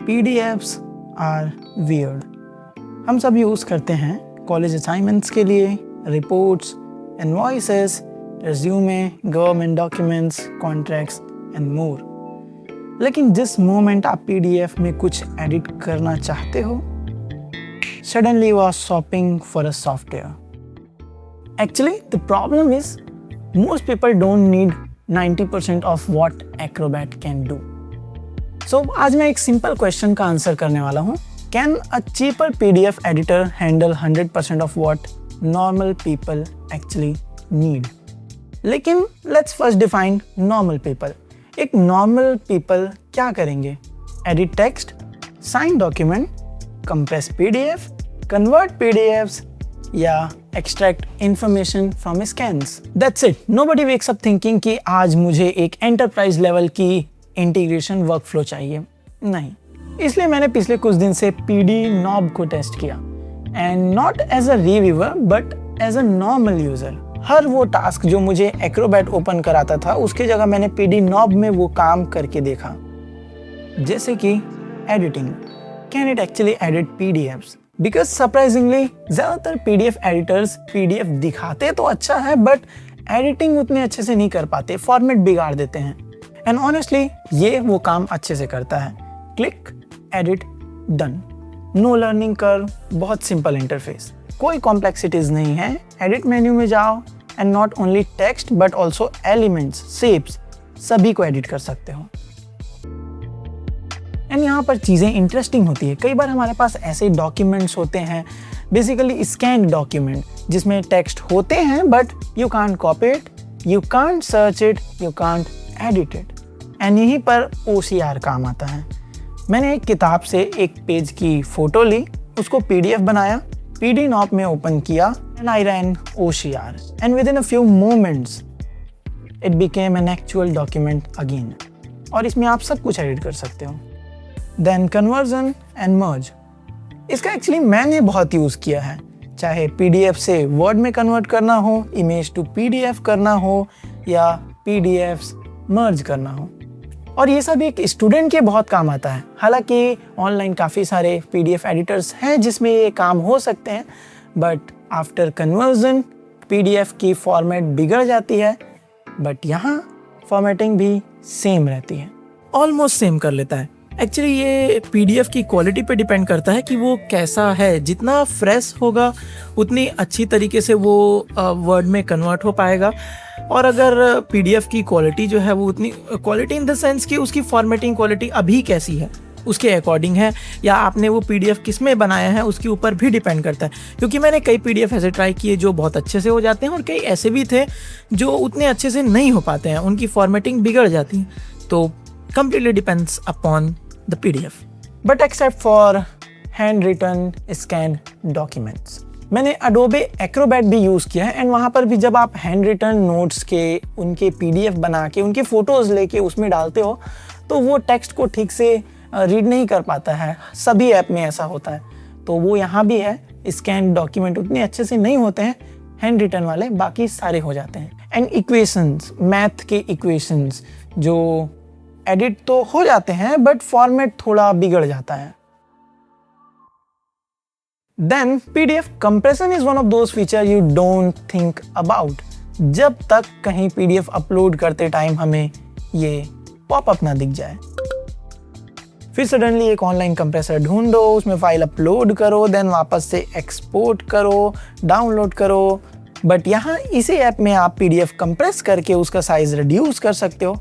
PDFs are weird. हम सब use करते हैं कॉलेज असाइनमेंट्स के लिए, reports, invoices, resume, government documents, contracts and more. लेकिन जिस मोमेंट आप PDF में कुछ एडिट करना चाहते हो, suddenly you are shopping for a software. Actually, the problem is most people don't need 90% of what Acrobat can do. So, आज मैं एक सिंपल क्वेश्चन का आंसर करने वाला हूँ। Can a cheaper PDF editor handle 100% of what normal people actually need? लेकिन let's first define normal people. एक normal people क्या करेंगे? Edit text, sign document, compress PDF, convert PDFs या extract information from scans. That's it. Nobody wakes up thinking कि आज मुझे एक enterprise level की इंटीग्रेशन वर्कफ्लो चाहिए। नहीं, इसलिए मैंने पिछले कुछ दिन से PD नॉब को टेस्ट किया, and not as a reviewer but as a normal user. हर वो टास्क जो मुझे एक्रोबैट ओपन कराता था, उसकी जगह मैंने PD नॉब में वो काम करके देखा। जैसे कि editing, can it actually edit PDFs? Because surprisingly ज़्यादातर PDF एडिटर्स PDF दिखाते तो अच्छा है, बट एडिटिंग उतने अच्छे से नहीं कर पाते, फॉर्मेट बिगाड़ देते हैं। एंड ऑनेस्टली ये वो काम अच्छे से करता है। Click, edit, done. Know learning curve, बहुत सिंपल इंटरफेस, कोई कॉम्प्लेक्सिटीज नहीं है। एडिट मेन्यू में जाओ and not only text but also elements, shapes, सभी को एडिट कर सकते हो। एंड यहाँ पर चीज़ें इंटरेस्टिंग होती है। कई बार हमारे पास ऐसे डॉक्यूमेंट्स होते हैं, बेसिकली स्कैन डॉक्यूमेंट, जिसमें टेक्स्ट होते हैं but you can't copy it, you can't search it, you can't edit it. And यहीं पर OCR काम आता है। मैंने एक किताब से एक पेज की फोटो ली, उसको PDF बनाया, PD नॉब में ओपन किया and I ran OCR and within a few moments it became an actual document again. और इसमें आप सब कुछ एडिट कर सकते हो। देन कन्वर्जन एंड मर्ज, इसका एक्चुअली मैंने बहुत यूज़ किया है। चाहे PDF से वर्ड में कन्वर्ट करना हो, इमेज टू PDF करना हो, या PDFs मर्ज करना हो, और ये सब एक स्टूडेंट के बहुत काम आता है। हालांकि ऑनलाइन काफ़ी सारे PDF एडिटर्स हैं जिसमें ये काम हो सकते हैं, बट आफ्टर कन्वर्जन PDF की फॉर्मेट बिगड़ जाती है, बट यहाँ फॉर्मेटिंग भी सेम रहती है, ऑलमोस्ट सेम कर लेता है। एक्चुअली ये PDF की क्वालिटी पे डिपेंड करता है कि वो कैसा है। जितना फ्रेश होगा उतनी अच्छी तरीके से वो वर्ड में कन्वर्ट हो पाएगा, और अगर PDF की क्वालिटी जो है वो उतनी क्वालिटी इन द सेंस कि उसकी फॉर्मेटिंग क्वालिटी अभी कैसी है उसके अकॉर्डिंग है, या आपने वो PDF किस में बनाया है उसके ऊपर भी डिपेंड करता है। क्योंकि मैंने कई PDF ऐसे ट्राई किए जो बहुत अच्छे से हो जाते हैं, और कई ऐसे भी थे जो उतने अच्छे से नहीं हो पाते हैं, उनकी फॉर्मेटिंग बिगड़ जाती है। तो completely depends upon the PDF. But except for handwritten scanned documents. मैंने Adobe Acrobat भी यूज़ किया है, एंड वहाँ पर भी जब आप हैंड रिटन नोट्स के उनके PDF बना के उनके फ़ोटोज़ लेके उसमें डालते हो, तो वो टेक्स्ट को ठीक से रीड नहीं कर पाता है। सभी ऐप में ऐसा होता है, तो वो यहाँ भी है। स्कैन डॉक्यूमेंट उतने अच्छे से नहीं होते हैं हैंड रिटन वाले, बाकी सारे हो जाते हैं। एंड इक्वेशंस, मैथ के इक्वेशंस जो एडिट तो हो जाते हैं बट फॉर्मेट थोड़ा बिगड़ जाता है। Then PDF compression is one of those feature you don't think about, जब तक कहीं PDF अपलोड करते टाइम हमें ये पॉपअप ना दिख जाए। फिर सडनली एक ऑनलाइन कंप्रेसर ढूंढो, उसमें फाइल अपलोड करो, देन वापस से एक्सपोर्ट करो, डाउनलोड करो। बट यहाँ इसी ऐप में आप PDF कंप्रेस करके उसका साइज रिड्यूस कर सकते हो,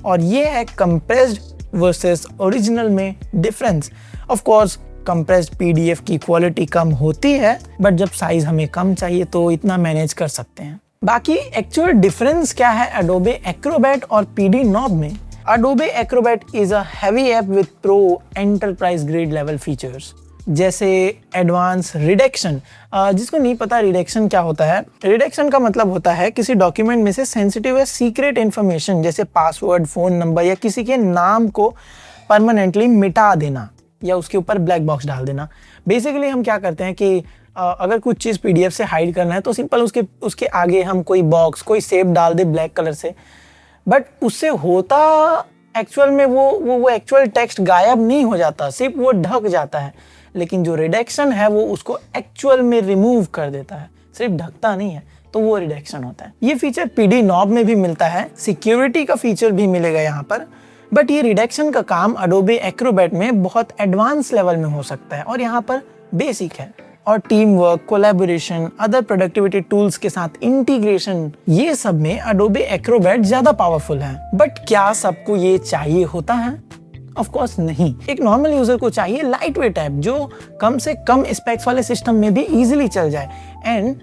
और ये है कंप्रेस्ड वर्सेस ओरिजिनल में difference. Of course compressed PDF की क्वालिटी कम होती है, बट जब साइज हमें कम चाहिए तो इतना मैनेज कर सकते हैं। बाकी एक्चुअल डिफरेंस क्या है Adobe Acrobat और PD नॉब में? Adobe Acrobat is a heavy app with pro enterprise grade level features, जैसे एडवांस रिडक्शन। जिसको नहीं पता रिडक्शन क्या होता है, रिडक्शन का मतलब होता है किसी डॉक्यूमेंट में से सेंसिटिव या सीक्रेट इन्फॉर्मेशन जैसे पासवर्ड, फ़ोन नंबर या किसी के नाम को परमानेंटली मिटा देना या उसके ऊपर ब्लैक बॉक्स डाल देना। बेसिकली हम क्या करते हैं कि अगर कुछ चीज़ PDF से हाइड करना है तो सिंपल उसके आगे हम कोई बॉक्स, कोई शेप डाल दे ब्लैक कलर से, बट उससे होता एक्चुअल में वो एक्चुअल टेक्स्ट गायब नहीं हो जाता, सिर्फ वो ढक जाता है, लेकिन जो रिडक्शन है वो उसको एक्चुअल में रिमूव कर देता है, सिर्फ ढकता नहीं है, तो वो रिडक्शन होता है। ये फीचर PD नॉब में भी मिलता है, सिक्योरिटी का फीचर भी मिलेगा यहाँ पर, बट ये रिडक्शन का काम Adobe Acrobat में बहुत एडवांस लेवल में हो सकता है और यहाँ पर बेसिक है। और team work, collaboration, other productivity tools के साथ इंटीग्रेशन, ये सब में Adobe Acrobat ज्यादा पावरफुल है। बट क्या सबको ये चाहिए होता है? ऑफ कोर्स नहीं। एक नॉर्मल यूजर को चाहिए लाइट वेट ऐप जो कम से कम स्पेक्स वाले सिस्टम में भी इजीली चल जाए एंड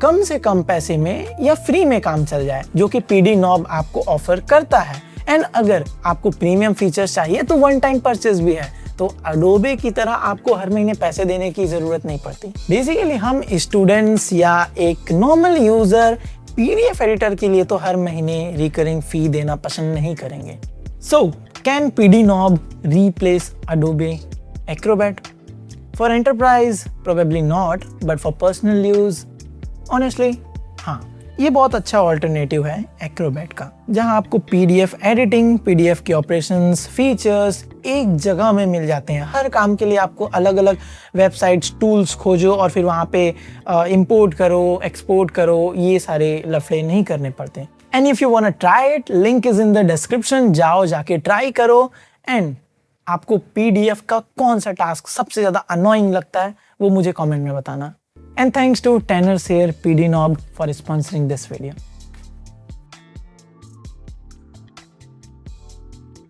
कम से कम पैसे में या फ्री में काम चल जाए, जो कि PD नॉब आपको ऑफर करता है। एंड अगर आपको प्रीमियम फीचर्स चाहिए तो वन टाइम परचेज भी है, तो Adobe की तरह आपको हर महीने पैसे देने की जरूरत नहीं पड़ती। बेसिकली हम स्टूडेंट्स या एक नॉर्मल यूजर PDF एडिटर के लिए तो हर महीने रिकरिंग फी देना पसंद नहीं करेंगे। So can PD knob replace Adobe Acrobat? For enterprise, probably not, but for personal use, honestly, हाँ, ये बहुत अच्छा ऑल्टरनेटिव है Acrobat का, जहां आपको PDF एडिटिंग, PDF के ऑपरेशंस, फीचर्स एक जगह में मिल जाते हैं। हर काम के लिए आपको अलग अलग वेबसाइट्स, टूल्स खोजो और फिर वहां पे इंपोर्ट करो, एक्सपोर्ट करो, ये सारे लफड़े नहीं करने पड़ते। And if you want to try it, link is in the description, जाओ जाके ट्राई करो। एंड आपको PDF का कौन सा टास्क सबसे ज्यादा अनोइंग लगता है वो मुझे कमेंट में बताना। And thanks to Tanner Sayer PD Knob for sponsoring this video.